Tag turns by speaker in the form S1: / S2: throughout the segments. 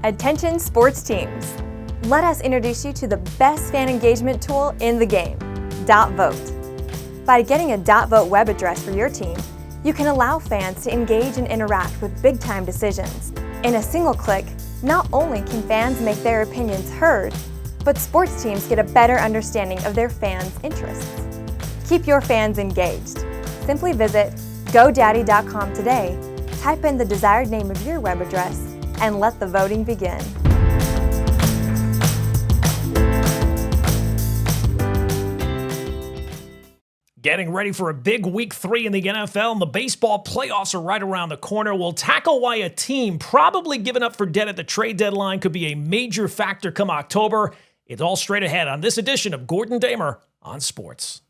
S1: Attention sports teams. Let us introduce you to the best fan engagement tool in the game, .vote. By getting a .vote web address for your team, you can allow fans to engage and interact with big-time decisions. In a single click, not only can fans make their opinions heard, but sports teams get a better understanding of their fans' interests. Keep your fans engaged. Simply visit GoDaddy.com today, type in the desired name of your web address, and let the voting begin.
S2: Getting ready for a big week 3 in the NFL, and the baseball playoffs are right around the corner. We'll tackle why a team probably given up for dead at the trade deadline could be a major factor come October. It's all straight ahead on this edition of Gordon Damer on Sports.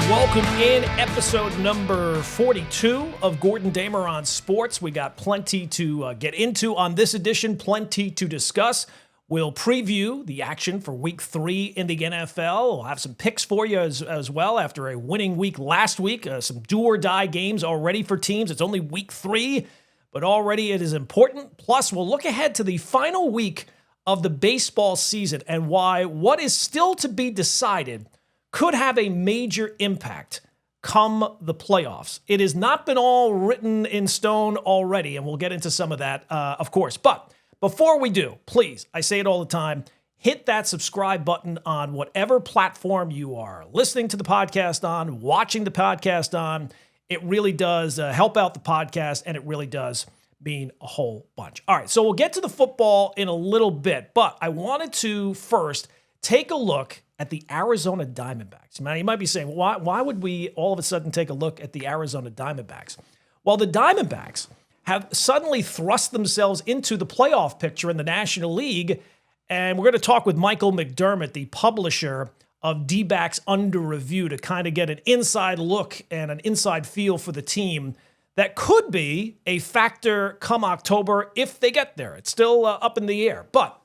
S2: Welcome in episode number 42 of Gordon Damer on Sports. We got plenty to get into on this edition, plenty to discuss. We'll preview the action for week 3 in the NFL. We'll have some picks for you as well after a winning week last week. Some do-or-die games already for teams. It's only week 3, but already it is important. Plus, we'll look ahead to the final week of the baseball season and why what is still to be decided could have a major impact come the playoffs. It has not been all written in stone already, and we'll get into some of that, of course. But before we do, please, I say it all the time, hit that subscribe button on whatever platform you are listening to the podcast on, watching the podcast on. It really does help out the podcast, and it really does mean a whole bunch. All right, so we'll get to the football in a little bit, but I wanted to first take a look at the Arizona Diamondbacks. Now, you might be saying, why would we all of a sudden take a look at the Arizona Diamondbacks? Well, the Diamondbacks have suddenly thrust themselves into the playoff picture in the National League, and we're going to talk with Michael McDermott, the publisher of DBacks Under Review, to kind of get an inside look and an inside feel for the team that could be a factor come October if they get there. It's still up in the air, but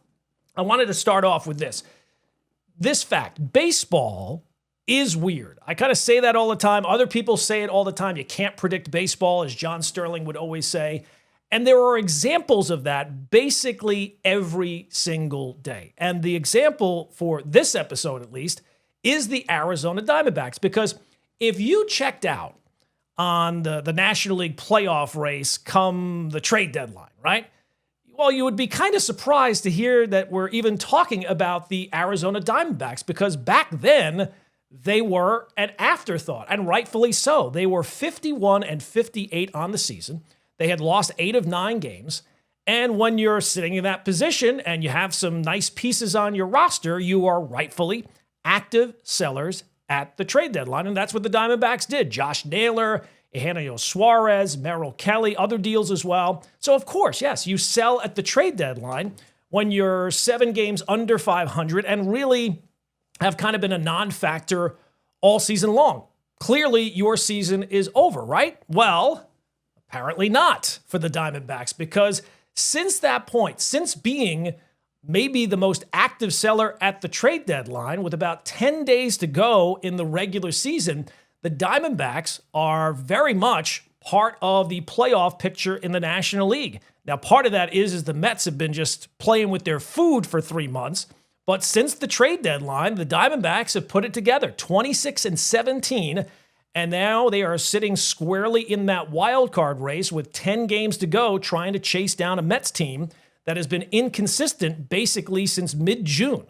S2: I wanted to start off with this. This fact, baseball is weird. I kind of say that all the time. Other people say it all the time. You can't predict baseball, as John Sterling would always say. And there are examples of that basically every single day. And the example for this episode, at least, is the Arizona Diamondbacks. Because if you checked out on the National League playoff race come the trade deadline, right? Well, you would be kind of surprised to hear that we're even talking about the Arizona Diamondbacks, because back then they were an afterthought, and rightfully so. They were 51-58 on the season. They had lost 8 of 9 games. And when you're sitting in that position and you have some nice pieces on your roster, you are rightfully active sellers at the trade deadline. And that's what the Diamondbacks did. Josh Naylor, Eugenio Suarez, Merrill Kelly, other deals as well. So, of course, yes, you sell at the trade deadline when you're 7 games under 500 and really have kind of been a non-factor all season long. Clearly, your season is over, right? Well, apparently not for the Diamondbacks, because since that point, since being maybe the most active seller at the trade deadline with about 10 days to go in the regular season, the Diamondbacks are very much part of the playoff picture in the National League. Now, part of that is the Mets have been just playing with their food for 3 months. But since the trade deadline, the Diamondbacks have put it together, 26-17, and now they are sitting squarely in that wild card race with 10 games to go, trying to chase down a Mets team that has been inconsistent basically since mid-June.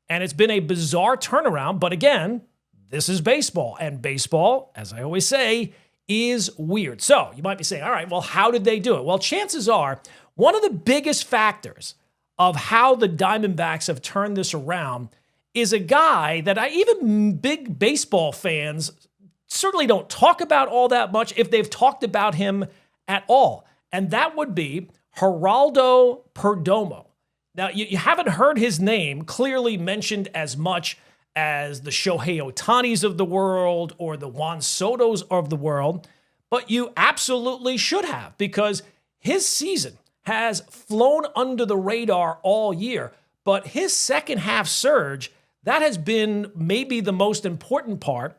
S2: And it's been a bizarre turnaround, but again, this is baseball, and baseball, as I always say, is weird. So you might be saying, all right, well, how did they do it? Well, chances are one of the biggest factors of how the Diamondbacks have turned this around is a guy that even big baseball fans certainly don't talk about all that much, if they've talked about him at all. And that would be Geraldo Perdomo. Now, you haven't heard his name clearly mentioned as much as the Shohei Ohtanis of the world or the Juan Sotos of the world, but you absolutely should have, because his season has flown under the radar all year. But his second half surge, that has been maybe the most important part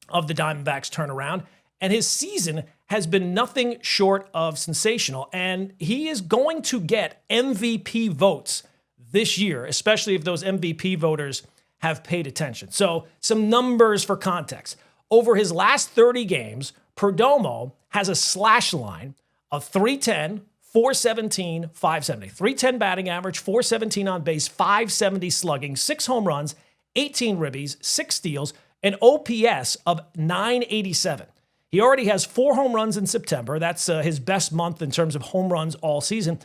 S2: of the Diamondbacks turnaround, and his season has been nothing short of sensational. And he is going to get MVP votes this year, especially if those MVP voters have paid attention. So some numbers for context. Over his last 30 games, Perdomo has a slash line of 310, 417, 570. 310 batting average, 417 on base, 570 slugging, 6 home runs, 18 ribbies, 6 steals, an OPS of 987. He already has 4 home runs in September. That's his best month in terms of home runs all season.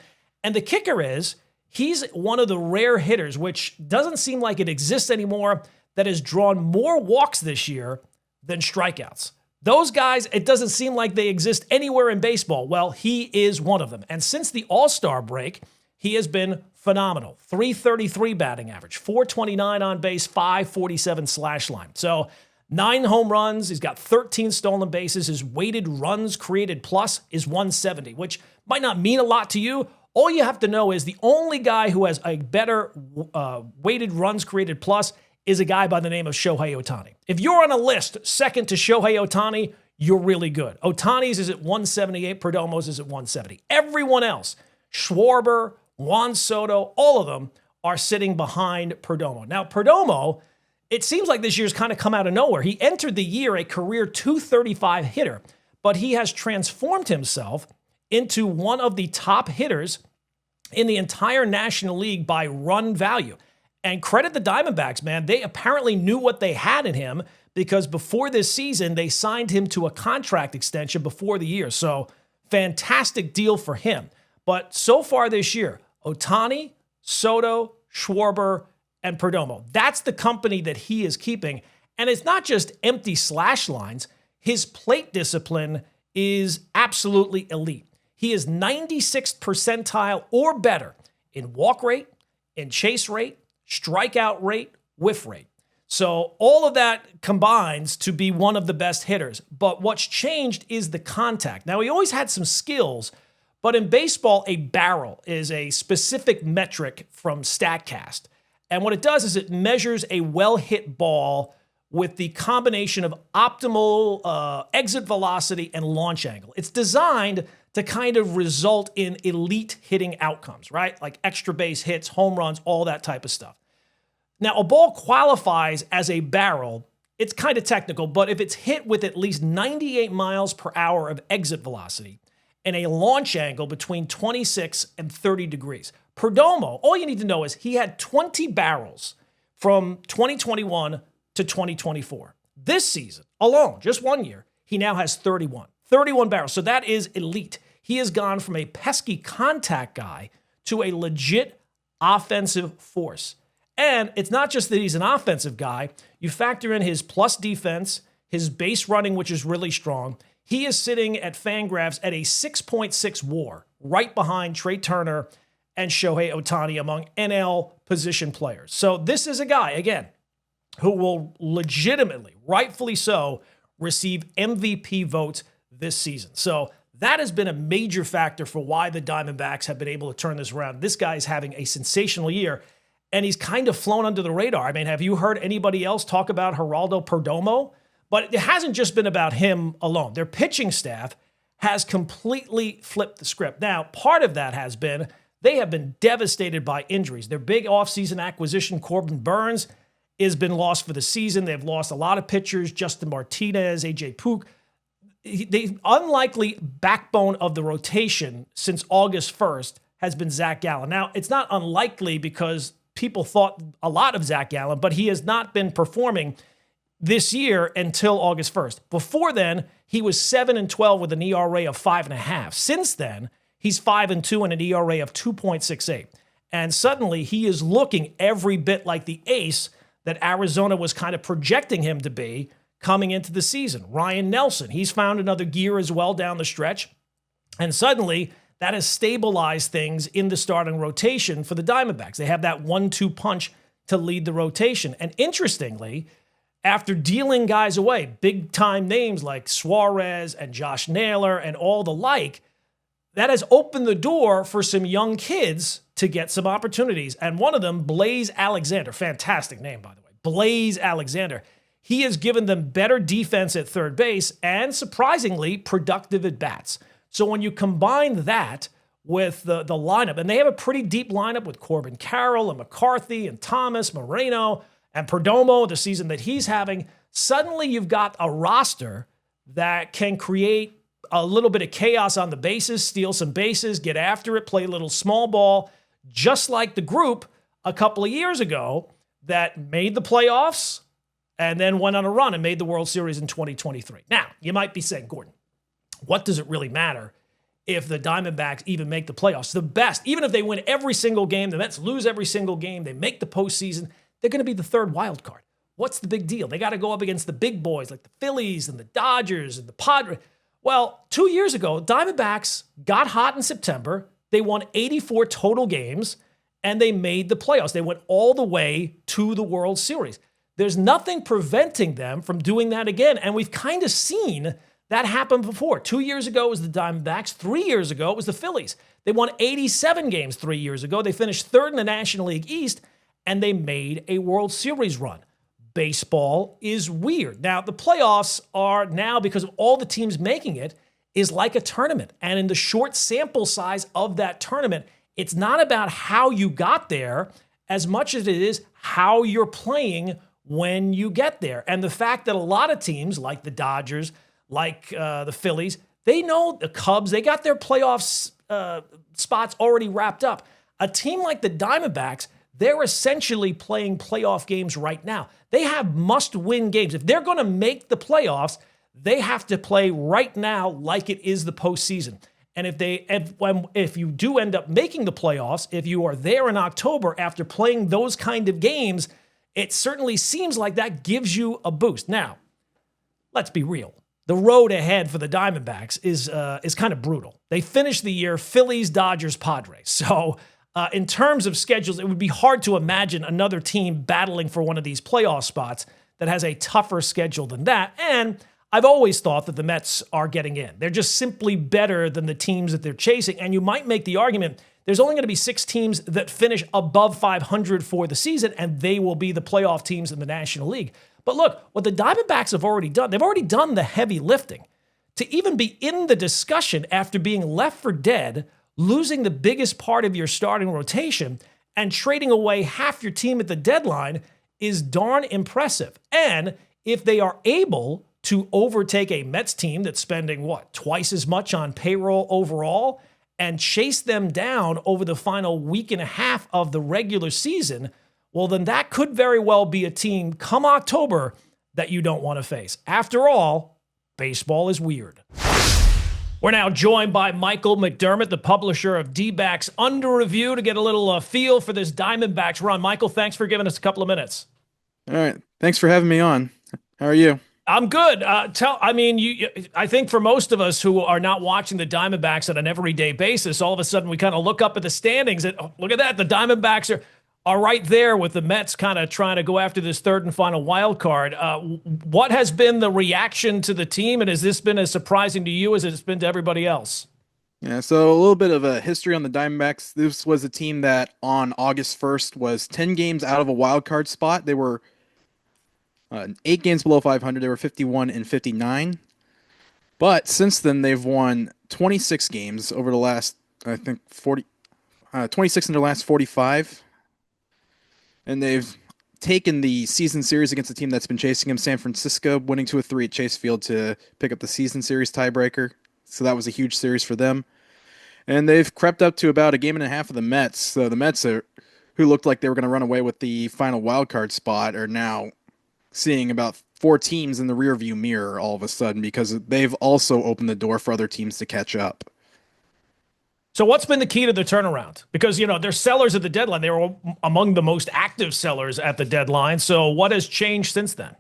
S2: And the kicker is, he's one of the rare hitters, which doesn't seem like it exists anymore, that has drawn more walks this year than strikeouts. Those guys, it doesn't seem like they exist anywhere in baseball. Well, he is one of them. And since the All-Star break, he has been phenomenal. 333 batting average, 429 on base, 547 slash line. So 9 home runs. He's got 13 stolen bases. His weighted runs created plus is 170, which might not mean a lot to you. All you have to know is the only guy who has a better weighted runs created plus is a guy by the name of Shohei Ohtani. If you're on a list second to Shohei Ohtani, you're really good. Ohtani's is at 178, Perdomo's is at 170. Everyone else, Schwarber, Juan Soto, all of them are sitting behind Perdomo. Now, Perdomo, it seems like this year's kind of come out of nowhere. He entered the year a career 235 hitter, but he has transformed himself into one of the top hitters in the entire National League by run value. And credit the Diamondbacks, man. They apparently knew what they had in him because before this season, they signed him to a contract extension before the year. So fantastic deal for him. But so far this year, Ohtani, Soto, Schwarber, and Perdomo. That's the company that he is keeping. And it's not just empty slash lines. His plate discipline is absolutely elite. He is 96th percentile or better in walk rate, in chase rate, strikeout rate, whiff rate. So all of that combines to be one of the best hitters. But what's changed is the contact. Now, he always had some skills, but in baseball, a barrel is a specific metric from StatCast. And what it does is it measures a well-hit ball with the combination of optimal exit velocity and launch angle. It's designed to kind of result in elite hitting outcomes, right? Like extra base hits, home runs, all that type of stuff. Now, a ball qualifies as a barrel. It's kind of technical, but if it's hit with at least 98 miles per hour of exit velocity and a launch angle between 26 and 30 degrees. Perdomo, all you need to know is he had 20 barrels from 2021 to 2024. This season alone, just 1 year, he now has 31 barrels. So that is elite. He has gone from a pesky contact guy to a legit offensive force. And it's not just that he's an offensive guy. You factor in his plus defense, his base running, which is really strong. He is sitting at Fangraphs at a 6.6 WAR, right behind Trey Turner and Shohei Ohtani among NL position players. So this is a guy, again, who will legitimately, rightfully so, receive MVP votes this season. So that has been a major factor for why the Diamondbacks have been able to turn this around. This guy is having a sensational year, and he's kind of flown under the radar. I mean, have you heard anybody else talk about Geraldo Perdomo? But it hasn't just been about him alone. Their pitching staff has completely flipped the script. Now, part of that has been they have been devastated by injuries. Their big offseason acquisition, Corbin Burns, has been lost for the season. They've lost a lot of pitchers, Justin Martinez, A.J. Puk. The unlikely backbone of the rotation since August 1st has been Zach Gallen. Now, it's not unlikely because people thought a lot of Zach Gallen, but he has not been performing this year until August 1st. Before then, he was 7-12 with an ERA of 5.5. Since then, he's 5-2 and an ERA of 2.68. And suddenly, he is looking every bit like the ace that Arizona was kind of projecting him to be coming into the season. Ryan Nelson, he's found another gear as well down the stretch. And suddenly, that has stabilized things in the starting rotation for the Diamondbacks. They have that 1-2 punch to lead the rotation. And interestingly, after dealing guys away, big-time names like Suarez and Josh Naylor and all the like, that has opened the door for some young kids to get some opportunities. And one of them, Blaze Alexander, fantastic name, by the way, Blaze Alexander. he has given them better defense at third base and, surprisingly, productive at bats. So when you combine that with the lineup, and they have a pretty deep lineup with Corbin Carroll and McCarthy and Thomas, Moreno, and Perdomo, the season that he's having, suddenly you've got a roster that can create a little bit of chaos on the bases, steal some bases, get after it, play a little small ball, just like the group a couple of years ago that made the playoffs and then went on a run and made the World Series in 2023. Now, you might be saying, Gordon, what does it really matter if the Diamondbacks even make the playoffs? The best, even if they win every single game, the Mets lose every single game, they make the postseason, they're going to be the third wild card. What's the big deal? They got to go up against the big boys like the Phillies and the Dodgers and the Padres. Well, 2 years ago, Diamondbacks got hot in September. They won 84 total games, and they made the playoffs. They went all the way to the World Series. There's nothing preventing them from doing that again, and we've kind of seen that happen before. 2 years ago it was the Diamondbacks. 3 years ago it was the Phillies. They won 87 games 3 years ago. They finished third in the National League East, and they made a World Series run. Baseball is weird. Now, the playoffs are now, because of all the teams making it, is like a tournament. And in the short sample size of that tournament, it's not about how you got there as much as it is how you're playing when you get there. And the fact that a lot of teams like the Dodgers, like the Phillies, they know the Cubs, they got their playoffs spots already wrapped up. A team like the Diamondbacks, they're essentially playing playoff games right now. They have must-win games. If they're going to make the playoffs, they have to play right now like it is the postseason. And if you do end up making the playoffs, if you are there in October after playing those kind of games, it certainly seems like that gives you a boost. Now, let's be real. The road ahead for the Diamondbacks is kind of brutal. They finished the year Phillies, Dodgers, Padres. So in terms of schedules, it would be hard to imagine another team battling for one of these playoff spots that has a tougher schedule than that. And I've always thought that the Mets are getting in. They're just simply better than the teams that they're chasing. And you might make the argument there's only going to be 6 teams that finish above 500 for the season, and they will be the playoff teams in the National League. But look, what the Diamondbacks have already done, they've already done the heavy lifting. To even be in the discussion after being left for dead, losing the biggest part of your starting rotation, and trading away half your team at the deadline is darn impressive. And if they are able to overtake a Mets team that's spending, twice as much on payroll overall, and chase them down over the final week and a half of the regular season, well, then that could very well be a team come October that you don't want to face. After all, baseball is weird. We're now joined by Michael McDermott, the publisher of DBacks Under Review, to get a little feel for this Diamondbacks run. Michael, thanks for giving us a couple of minutes.
S3: All right. Thanks for having me on. How are you?
S2: I'm good. I think for most of us who are not watching the Diamondbacks on an everyday basis, all of a sudden we kind of look up at the standings and look at that. The Diamondbacks are right there with the Mets kind of trying to go after this third and final wild card. What has been the reaction to the team, and has this been as surprising to you as it's been to everybody else?
S3: Yeah, so a little bit of a history on the Diamondbacks. This was a team that on August 1st was 10 games out of a wild card spot. They were 8 games below 500. They were 51-59. But since then, they've won 26 games over the last, 26 in their last 45. And they've taken the season series against the team that's been chasing them, San Francisco, winning 2-3 at Chase Field to pick up the season series tiebreaker. So that was a huge series for them. And they've crept up to about a game and a half of the Mets. So the Mets, who looked like they were going to run away with the final wild card spot, are now seeing about 4 teams in the rearview mirror all of a sudden, because they've also opened the door for other teams to catch up.
S2: So what's been the key to the turnaround? Because, they're sellers at the deadline. They were among the most active sellers at the deadline. So what has changed since then?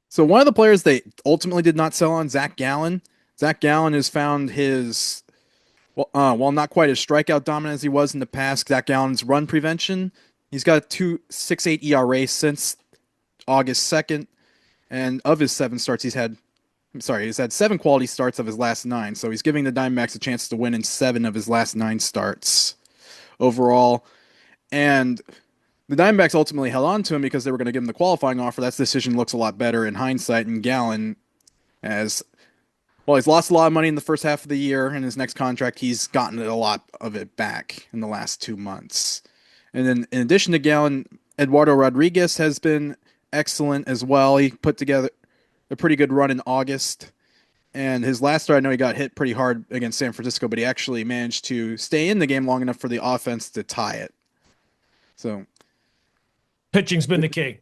S3: So one of the players they ultimately did not sell on, Zach Gallen. Zach Gallen has found his, while not quite as strikeout dominant as he was in the past, Zach Gallen's run prevention. He's got a 2.68 ERA since August 2nd, and of his 7 starts, he's had 7 quality starts of his last 9, so he's giving the Diamondbacks a chance to win in 7 of his last 9 starts overall. And The Diamondbacks ultimately held on to him because they were going to give him the qualifying offer. That decision looks a lot better in hindsight. And Gallen, as well, he's lost a lot of money in the first half of the year. In his next contract, he's gotten a lot of it back in the last 2 months. And then, in addition to Gallen, Eduardo Rodriguez has been excellent as well. He put together a pretty good run in August. And his last start, I know he got hit pretty hard against San Francisco, but he actually managed to stay in the game long enough for the offense to tie it. So
S2: Pitching's been the key.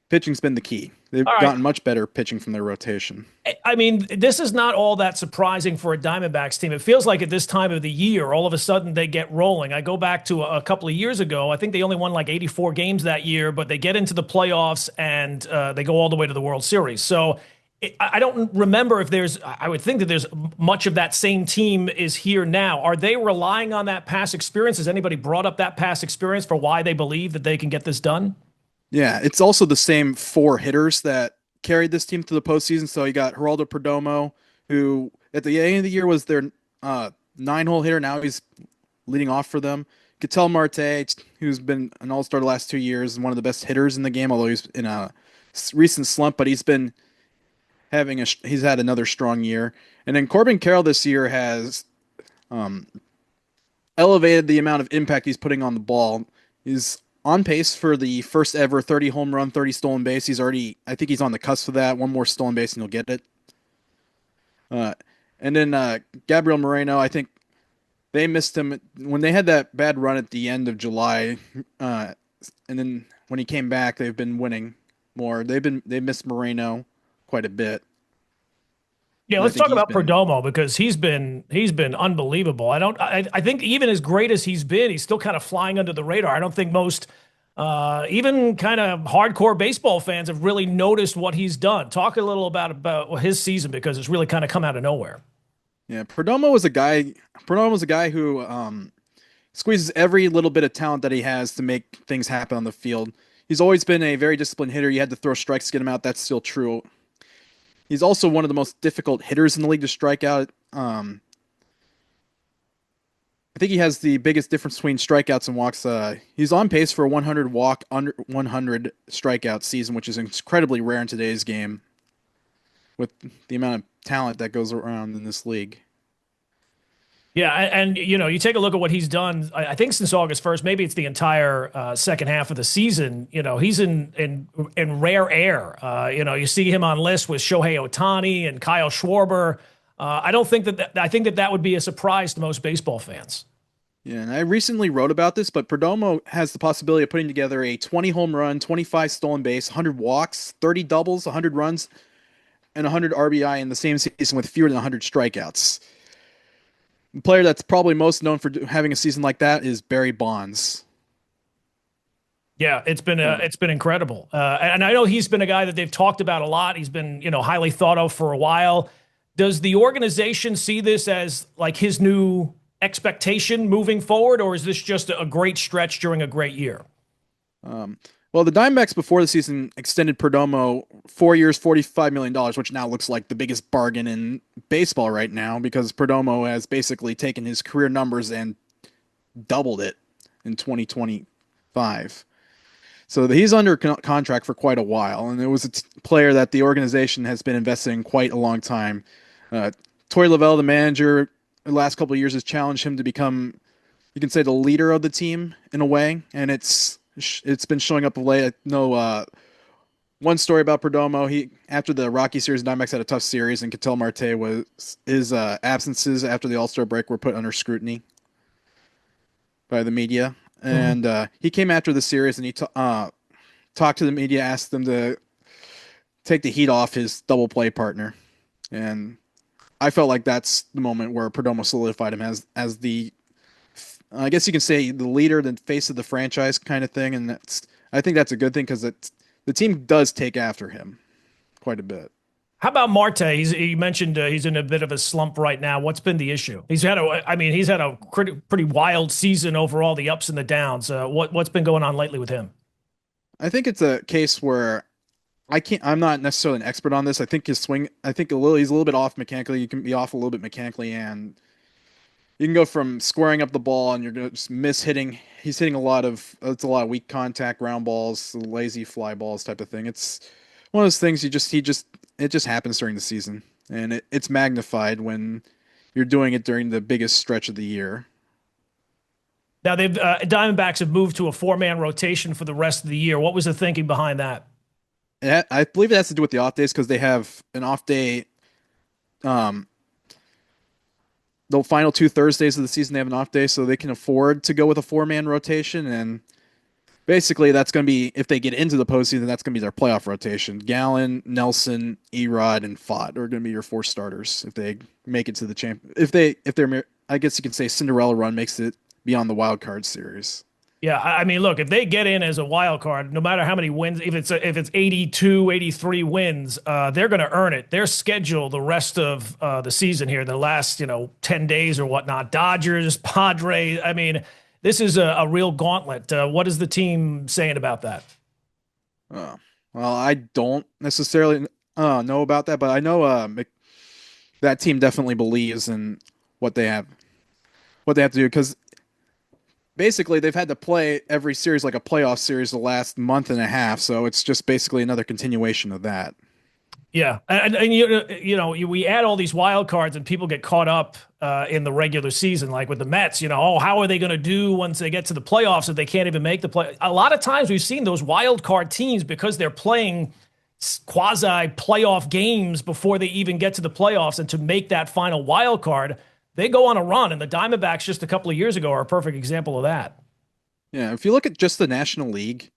S3: pitching's been the key. They've gotten much better pitching from their rotation.
S2: I mean, this is not all that surprising for a Diamondbacks team. It feels like at this time of the year, all of a sudden they get rolling. I go back to a couple of years ago. I think they only won like 84 games that year, but they get into the playoffs and they go all the way to the World Series. So I don't remember if I would think that there's much of that same team is here now. Are they relying on that past experience? Has anybody brought up that past experience for why they believe that they can get this done?
S3: Yeah, it's also the same four hitters that carried this team to the postseason. So you got Geraldo Perdomo, who at the end of the year was their 9-hole hitter. Now he's leading off for them. Ketel Marte, who's been an all-star the last 2 years, and one of the best hitters in the game, although he's in a recent slump, but he's had another strong year. And then Corbin Carroll this year has elevated the amount of impact he's putting on the ball. He's on pace for the first ever 30 home run, 30 stolen base. I think he's on the cusp of that. One more stolen base and he'll get it. And then Gabriel Moreno, I think they missed him when they had that bad run at the end of July. And then when he came back, they've been winning more. They missed Moreno quite a bit.
S2: Yeah, let's talk about Perdomo because he's been unbelievable. I think even as great as he's been, he's still kind of flying under the radar. I don't think most even kind of hardcore baseball fans have really noticed what he's done. Talk a little about his season because it's really kind of come out of nowhere.
S3: Yeah, Perdomo was a guy who squeezes every little bit of talent that he has to make things happen on the field. He's always been a very disciplined hitter. You had to throw strikes to get him out. That's still true. He's also one of the most difficult hitters in the league to strike out. I think he has the biggest difference between strikeouts and walks. He's on pace for a 100 walk, under 100 strikeout season, which is incredibly rare in today's game with the amount of talent that goes around in this league.
S2: Yeah, and you take a look at what he's done. I think since August 1st, maybe it's the entire second half of the season. He's in rare air. You see him on lists with Shohei Ohtani and Kyle Schwarber. I think that would be a surprise to most baseball fans.
S3: Yeah, and I recently wrote about this, but Perdomo has the possibility of putting together a 20 home run, 25 stolen base, 100 walks, 30 doubles, 100 runs, and 100 RBI in the same season with fewer than 100 strikeouts. The player that's probably most known for having a season like that is Barry Bonds.
S2: Yeah, it's been incredible, and I know he's been a guy that they've talked about a lot. He's been highly thought of for a while. Does the organization see this as like his new expectation moving forward, or is this just a great stretch during a great year?
S3: Well, the Diamondbacks before the season extended Perdomo 4 years, $45 million, which now looks like the biggest bargain in baseball right now because Perdomo has basically taken his career numbers and doubled it in 2025. So he's under contract for quite a while, and it was a player that the organization has been investing in quite a long time. Torey Lovell, the manager, the last couple of years has challenged him to become, you can say, the leader of the team in a way, and it's been showing up of late. I know one story about Perdomo. After the Rocky series, the Diamondbacks had a tough series, and Ketel Marte his absences after the All-Star break were put under scrutiny by the media. And he came after the series and he talked to the media, asked them to take the heat off his double play partner. And I felt like that's the moment where Perdomo solidified him as the, I guess you can say, the leader, the face of the franchise kind of thing. And I think that's a good thing because the team does take after him quite a bit.
S2: How about Marte? You mentioned he's in a bit of a slump right now. What's been the issue? He's had a pretty wild season overall, the ups and the downs. What's been going on lately with him?
S3: I think it's a case where I'm not necessarily an expert on this. I think his swing, he's a little bit off mechanically. You can be off a little bit mechanically, and you can go from squaring up the ball and you're going to just miss hitting. He's hitting it's a lot of weak contact, ground balls, lazy fly balls type of thing. It's one of those things it just happens during the season, and it's magnified when you're doing it during the biggest stretch of the year.
S2: Now, Diamondbacks have moved to a 4-man rotation for the rest of the year. What was the thinking behind that?
S3: I believe it has to do with the off days because they have an off day. The final 2 Thursdays of the season, they have an off day, so they can afford to go with a 4-man rotation. And basically, that's going to be, if they get into the postseason, that's going to be their playoff rotation. Gallen, Nelson, Erod, and Fott are going to be your 4 starters if they make it to the If they're, I guess you can say, Cinderella run makes it beyond the wild card series.
S2: Yeah, I mean, look, if they get in as a wild card, no matter how many wins, if it's 82, 83 wins, they're going to earn it. Their schedule the rest of the season here, the last 10 days or whatnot, Dodgers, Padres. I mean, this is a real gauntlet. What is the team saying about that?
S3: Well, I don't necessarily know about that, but I know that team definitely believes in what they have to do because basically they've had to play every series like a playoff series the last month and a half, so it's just basically another continuation of that.
S2: Yeah, and we add all these wild cards and people get caught up in the regular season, like with the Mets. How are they going to do once they get to the playoffs if they can't even make the play? A lot of times we've seen those wild card teams because they're playing quasi playoff games before they even get to the playoffs, and to make that final wild card, they go on a run, and the Diamondbacks just a couple of years ago are a perfect example of that.
S3: Yeah, if you look at just the National League,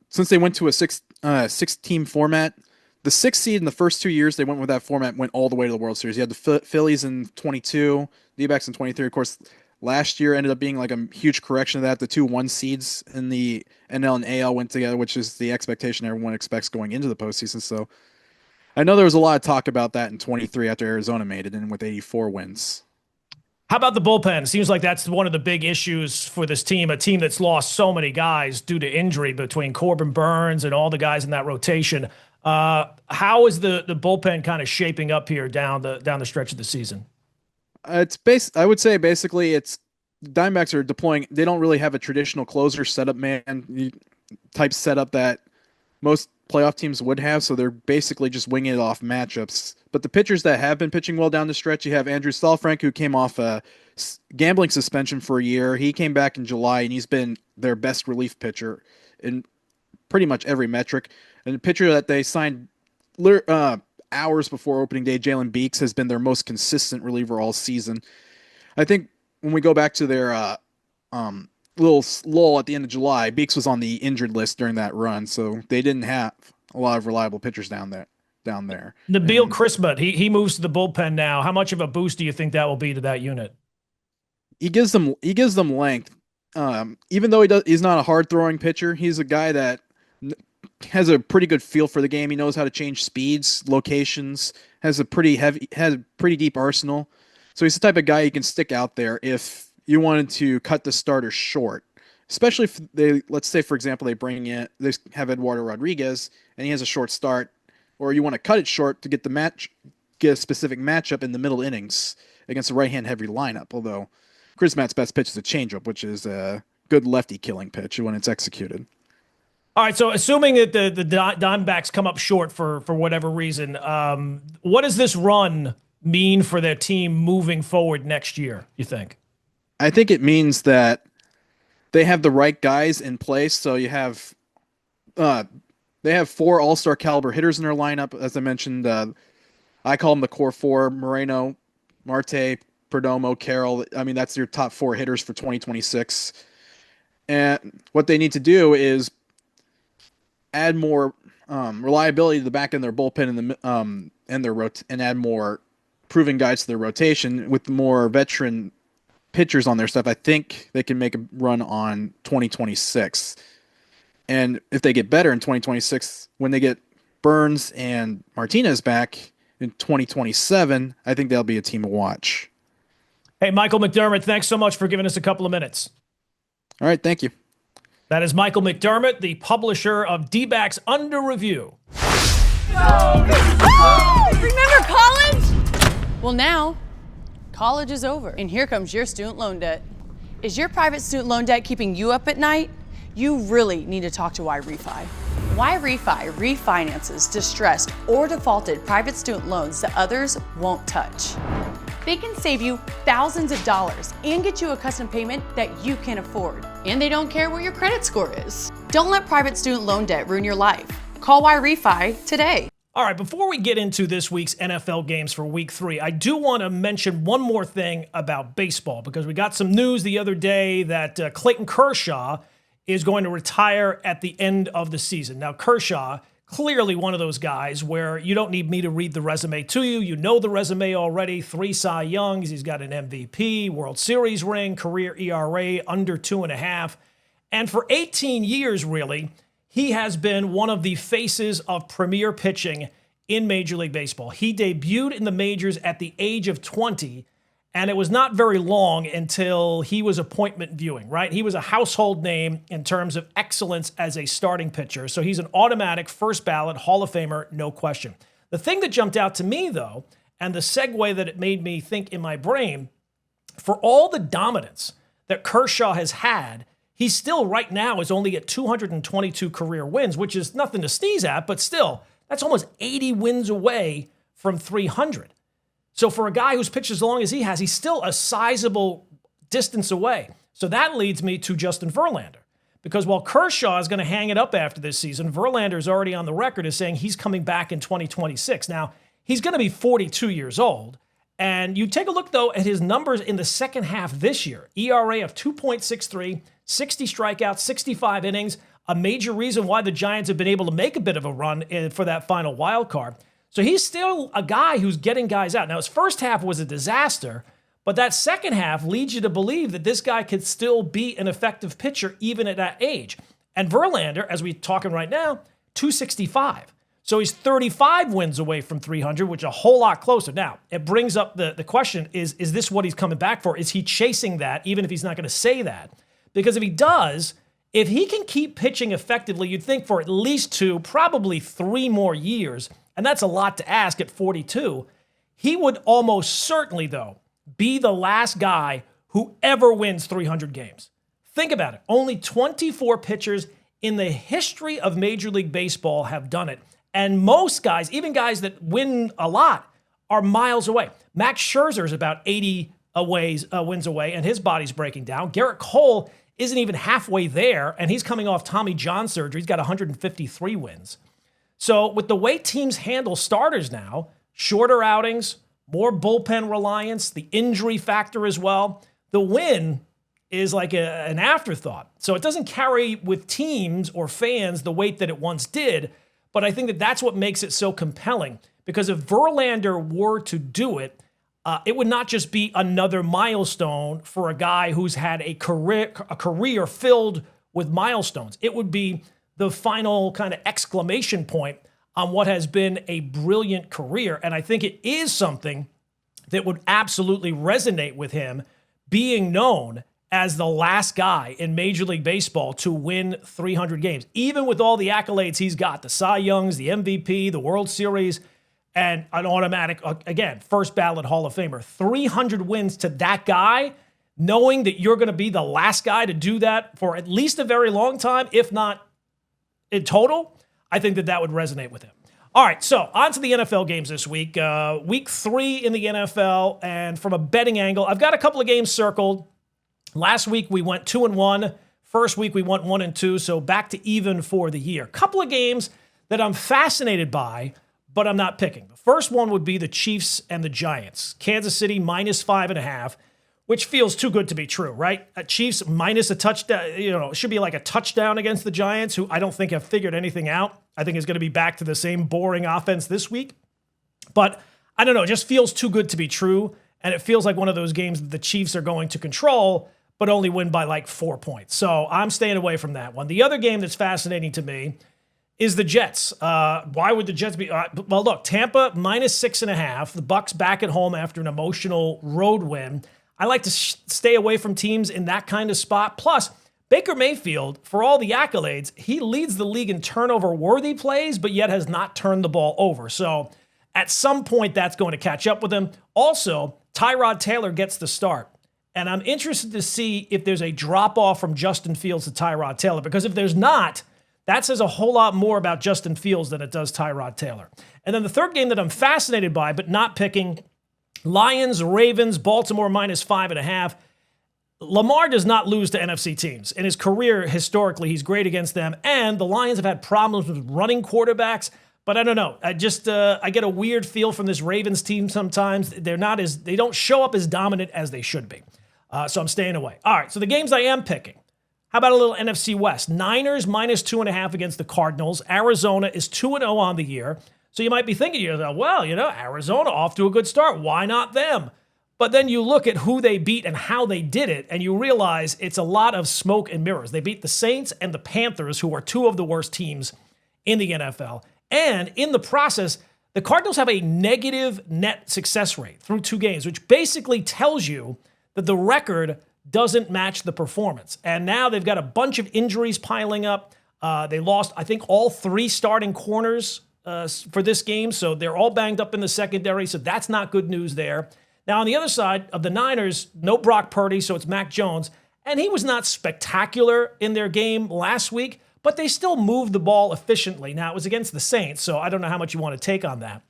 S3: since they went to a 6-team format, the 6th seed in the first 2 years they went with that format went all the way to the World Series. You had the Phillies in 22, D-backs in 23. Of course, last year ended up being like a huge correction of that. The 2 1 seeds in the NL and AL went together, which is the expectation everyone expects going into the postseason. So I know there was a lot of talk about that in 23 after Arizona made it in with 84 wins.
S2: How about the bullpen? It seems like that's one of the big issues for this team, a team that's lost so many guys due to injury between Corbin Burns and all the guys in that rotation. How is the bullpen kind of shaping up here down the stretch of the season?
S3: I would say basically it's Diamondbacks are deploying. They don't really have a traditional closer setup man type setup that most playoff teams would have, so they're basically just winging it off matchups. But the pitchers that have been pitching well down the stretch, you have Andrew Stalfrank, who came off a gambling suspension for a year. He came back in July, and he's been their best relief pitcher in pretty much every metric. And the pitcher that they signed hours before opening day, Jalen Beeks, has been their most consistent reliever all season. I think when we go back to their little lull at the end of July, Beeks was on the injured list during that run, so they didn't have a lot of reliable pitchers down there.
S2: Nabil Crismat, he moves to the bullpen now. How much of a boost do you think that will be to that unit?
S3: He gives them length. Even though he's not a hard throwing pitcher, he's a guy that has a pretty good feel for the game. He knows how to change speeds, locations, has a pretty deep arsenal. So he's the type of guy you can stick out there if you wanted to cut the starter short, especially if let's say, for example, they have Eduardo Rodriguez and he has a short start, or you want to cut it short to get a specific matchup in the middle innings against a right-hand heavy lineup. Although Crismat's best pitch is a changeup, which is a good lefty killing pitch when it's executed.
S2: All right, so assuming that the Diamondbacks come up short for whatever reason, what does this run mean for their team moving forward next year, you think?
S3: I think it means that they have the right guys in place. So you have they have 4 all-star caliber hitters in their lineup. As I mentioned, I call them the core 4: Moreno, Marte, Perdomo, Carroll. I mean, that's your top 4 hitters for 2026. And what they need to do is add more reliability to the back end of their bullpen and add more proven guys to their rotation with more veteran pitchers on their stuff. I think they can make a run on 2026. And if they get better in 2026, when they get Burns and Martinez back in 2027, I think they'll be a team to watch.
S2: Hey, Michael McDermott, thanks so much for giving us a couple of minutes.
S3: All right, thank you.
S2: That is Michael McDermott, the publisher of DBacks Under Review.
S4: Remember college? Well, now college is over, and here comes your student loan debt. Is your private student loan debt keeping you up at night? You really need to talk to YRefi. YRefi refinances distressed or defaulted private student loans that others won't touch. They can save you thousands of dollars and get you a custom payment that you can afford. And they don't care what your credit score is. Don't let private student loan debt ruin your life. Call YRefi today.
S2: All right, before we get into this week's NFL games for week 3, I do want to mention one more thing about baseball, because we got some news the other day that Clayton Kershaw is going to retire at the end of the season. Now, Kershaw, clearly one of those guys where you don't need me to read the resume to you. You know the resume already. 3 Cy Youngs. He's got an MVP, World Series ring, career ERA under 2.5. And for 18 years, really, he has been one of the faces of premier pitching in Major League Baseball. He debuted in the majors at the age of 20, and it was not very long until he was appointment viewing, right? He was a household name in terms of excellence as a starting pitcher. So he's an automatic first ballot Hall of Famer, no question. The thing that jumped out to me, though, and the segue that it made me think in my brain, for all the dominance that Kershaw has had, he still right now is only at 222 career wins, which is nothing to sneeze at, but still, that's almost 80 wins away from 300. So for a guy who's pitched as long as he has, he's still a sizable distance away. So that leads me to Justin Verlander. Because while Kershaw is going to hang it up after this season, Verlander is already on the record as saying he's coming back in 2026. Now, he's going to be 42 years old. And you take a look, though, at his numbers in the second half this year. ERA of 2.63, 60 strikeouts, 65 innings, a major reason why the Giants have been able to make a bit of a run for that final wild card. So he's still a guy who's getting guys out. Now, his first half was a disaster, but that second half leads you to believe that this guy could still be an effective pitcher even at that age. And Verlander, as we're talking right now, 265. So he's 35 wins away from 300, which is a whole lot closer. Now, it brings up the question, is this what he's coming back for? Is he chasing that, even if he's not going to say that? Because if he does, if he can keep pitching effectively, you'd think for at least 2, probably 3 more years, and that's a lot to ask at 42, he would almost certainly, though, be the last guy who ever wins 300 games. Think about it. Only 24 pitchers in the history of Major League Baseball have done it. And most guys, even guys that win a lot, are miles away. Max Scherzer is about 80 wins away, and his body's breaking down. Garrett Cole isn't even halfway there, and he's coming off Tommy John surgery. He's got 153 wins. So with the way teams handle starters now, shorter outings, more bullpen reliance, the injury factor as well, the win is like an afterthought. So it doesn't carry with teams or fans the weight that it once did, but I think that that's what makes it so compelling, because if Verlander were to do it, it would not just be another milestone for a guy who's had a career filled with milestones. It would be the final kind of exclamation point on what has been a brilliant career. And I think it is something that would absolutely resonate with him, being known as the last guy in Major League Baseball to win 300 games, even with all the accolades he's got, the Cy Youngs, the MVP, the World Series, and an automatic, again, first ballot Hall of Famer. 300 wins to that guy, knowing that you're going to be the last guy to do that for at least a very long time, if not in total, I think that would resonate with him. All right, so on to the NFL games this week. Week 3 in the NFL, and from a betting angle, I've got a couple of games circled. Last week we went 2-1. First week we went 1-2, so back to even for the year. Couple of games that I'm fascinated by, but I'm not picking. The first one would be the Chiefs and the Giants. Kansas City -5.5, which feels too good to be true, right? Chiefs minus a touchdown, it should be like a touchdown against the Giants, who I don't think have figured anything out. I think is going to be back to the same boring offense this week. But I don't know, it just feels too good to be true, and it feels like one of those games that the Chiefs are going to control, but only win by like 4 points. So I'm staying away from that one. The other game that's fascinating to me is the Jets. Why would the Jets be? Well, look, Tampa -6.5. The Bucs back at home after an emotional road win. I like to stay away from teams in that kind of spot. Plus, Baker Mayfield, for all the accolades, he leads the league in turnover-worthy plays, but yet has not turned the ball over. So at some point, that's going to catch up with him. Also, Tyrod Taylor gets the start. And I'm interested to see if there's a drop-off from Justin Fields to Tyrod Taylor, because if there's not, that says a whole lot more about Justin Fields than it does Tyrod Taylor. And then the third game that I'm fascinated by, but not picking, Lions, Ravens, Baltimore -5.5. Lamar does not lose to NFC teams. In his career, historically, he's great against them. And the Lions have had problems with running quarterbacks. But I don't know. I get a weird feel from this Ravens team sometimes. They don't show up as dominant as they should be. So I'm staying away. All right, so the games I am picking. How about a little NFC West? Niners -2.5 against the Cardinals. Arizona is 2-0 on the year. So you might be thinking to yourself, well, Arizona off to a good start. Why not them? But then you look at who they beat and how they did it, and you realize it's a lot of smoke and mirrors. They beat the Saints and the Panthers, who are two of the worst teams in the NFL. And in the process, the Cardinals have a negative net success rate through 2 games, which basically tells you that the record doesn't match the performance. And now they've got a bunch of injuries piling up. They lost, I think, all 3 starting corners for this game, so they're all banged up in the secondary, so that's not good news there. Now, on the other side of the Niners, no Brock Purdy, so it's Mac Jones, and he was not spectacular in their game last week, but they still moved the ball efficiently. Now, it was against the Saints, so I don't know how much you want to take on that.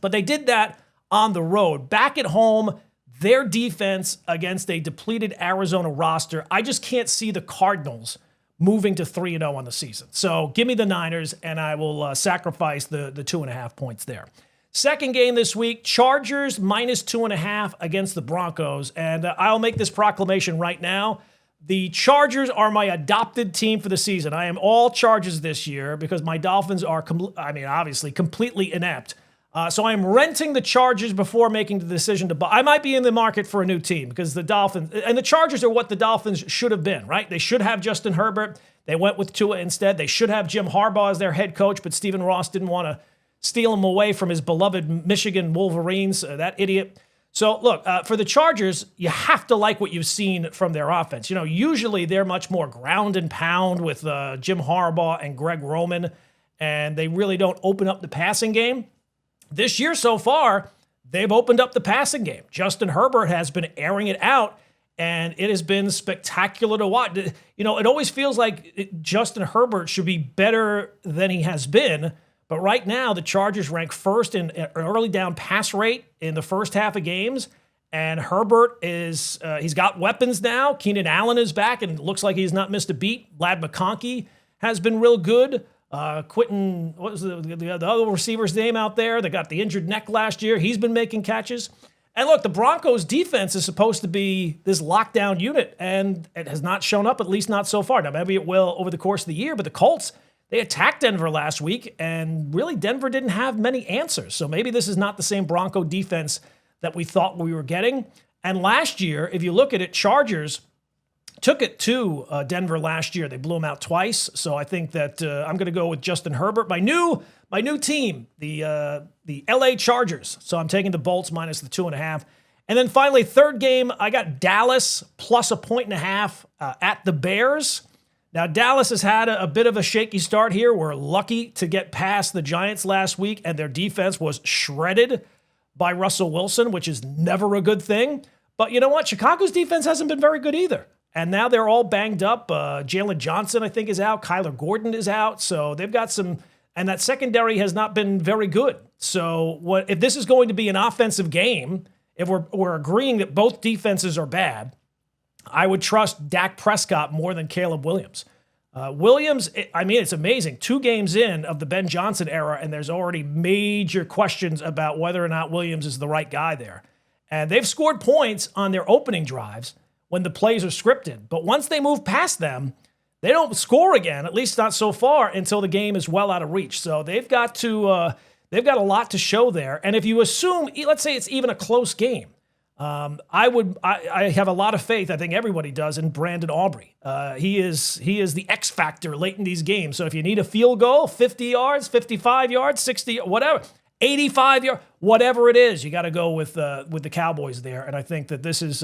S2: But they did that on the road. Back at home, their defense against a depleted Arizona roster, I just can't see the Cardinals moving to 3-0 on the season. So give me the Niners, and I will sacrifice the 2.5 points there. Second game this week, Chargers -2.5 against the Broncos. And I'll make this proclamation right now. The Chargers are my adopted team for the season. I am all Chargers this year because my Dolphins are, obviously completely inept. So I am renting the Chargers before making the decision to buy. I might be in the market for a new team because the Dolphins, and the Chargers are what the Dolphins should have been, right? They should have Justin Herbert. They went with Tua instead. They should have Jim Harbaugh as their head coach, but Stephen Ross didn't want to steal him away from his beloved Michigan Wolverines, that idiot. So look, for the Chargers, you have to like what you've seen from their offense. Usually they're much more ground and pound with Jim Harbaugh and Greg Roman, and they really don't open up the passing game. This year so far, they've opened up the passing game. Justin Herbert has been airing it out, and it has been spectacular to watch. It always feels like Justin Herbert should be better than he has been, but right now the Chargers rank first in early down pass rate in the first half of games, and Herbert he's got weapons now. Keenan Allen is back, and it looks like he's not missed a beat. Lad McConkey has been real good. Quentin, what was the other receiver's name out there that got the injured neck last year? He's been making catches. And look, the Broncos defense is supposed to be this lockdown unit, and it has not shown up, at least not so far. Now, maybe it will over the course of the year, but the Colts, they attacked Denver last week, and really Denver didn't have many answers. So maybe this is not the same Bronco defense that we thought we were getting. And last year, if you look at it, Chargers took it to Denver last year. They blew them out twice. So I think that I'm going to go with Justin Herbert. My new team, the LA Chargers. So I'm taking the Bolts minus the 2.5. And then finally, third game, I got Dallas plus 1.5 at the Bears. Now, Dallas has had a bit of a shaky start here. We're lucky to get past the Giants last week, and their defense was shredded by Russell Wilson, which is never a good thing. But you know what? Chicago's defense hasn't been very good either. And now they're all banged up. Jalen Johnson, I think, is out. Kyler Gordon is out. So they've got some, and that secondary has not been very good. So if this is going to be an offensive game, if we're agreeing that both defenses are bad, I would trust Dak Prescott more than Caleb Williams. It's amazing. 2 games in of the Ben Johnson era, and there's already major questions about whether or not Williams is the right guy there. And they've scored points on their opening drives when the plays are scripted. But once they move past them, they don't score again, at least not so far, until the game is well out of reach. So they've got a lot to show there. And if you assume, let's say it's even a close game, I have a lot of faith, I think everybody does, in Brandon Aubrey. He is the X factor late in these games. So if you need a field goal, 50 yards, 55 yards, 60, whatever, 85 yards, whatever it is, you got to go with the Cowboys there. And I think that this is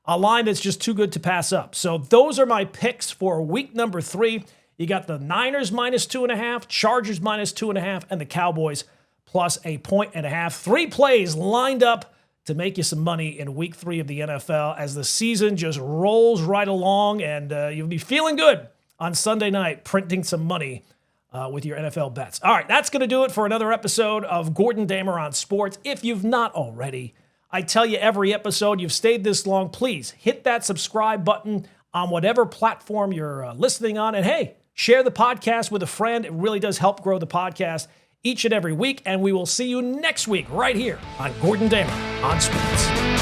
S2: a line that's just too good to pass up. So those are my picks for week number 3. You got the Niners minus 2.5, Chargers minus 2.5, and the Cowboys plus 1.5. 3 plays lined up to make you some money in week 3 of the NFL as the season just rolls right along, and you'll be feeling good on Sunday night printing some money with your NFL bets. All right, that's going to do it for another episode of Gordon Damer on Sports. If you've not already, I tell you every episode, you've stayed this long, please hit that subscribe button on whatever platform you're listening on. And hey, share the podcast with a friend. It really does help grow the podcast each and every week. And we will see you next week right here on Gordon Damer on Sports.